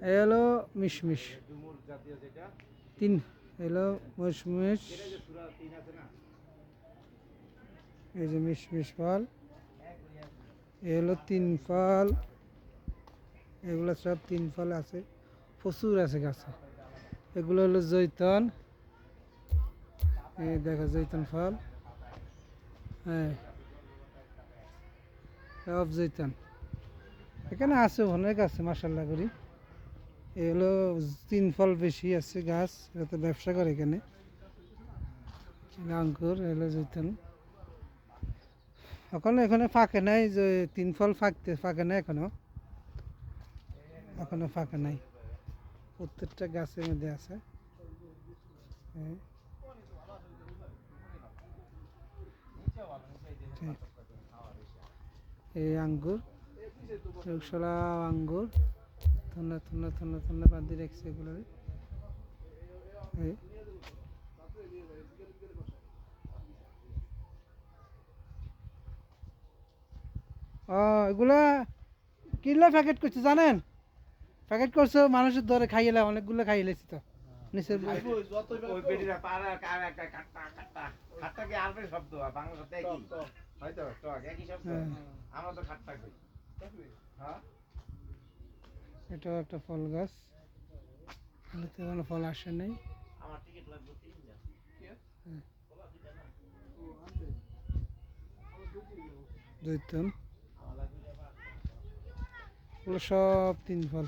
এই হলো মিশমিশ তিন, হলো মিশমিশ, এই যে মিশমিশ ফল, এই হলো তিন ফল, এগুলো সব তিন ফল আছে, প্রচুর আছে গাছে। এগুলো হলো জৈতন, এই দেখো জৈতন ফল, হ্যাঁ সব জৈতন এখানে আছে, অনেক আছে মাশাআল্লাহ করি। এই হলো তিন ফল বেশি আছে গাছ, এটা তো ব্যবসা করে এখানে। আঙ্কুর এলো জৈতন, এখনো এখানে ফাঁকে নাই, যে তিন ফল ফাঁকে নাই এখনো, এখনো ফাঁকে নাই, প্রত্যেকটা গাছের মধ্যে আছে। হ্যাঁ, এই আঙ্গুর, রুকসলা আঙ্গুর, থন্না থন্না থন্না থন্না বাঁধি রাখছে এগুলো। ও এগুলা কিলো প্যাকেট করছে জানেন, প্যাকেট করছে মানুষের ধরে খাইয়ে, অনেকগুলো খাইয়ে লেছি তো নিচের এটাও একটা ফল গাছ, কোনো ফল আসে নাই। জৈতুন, এগুলো সব তিন ফল।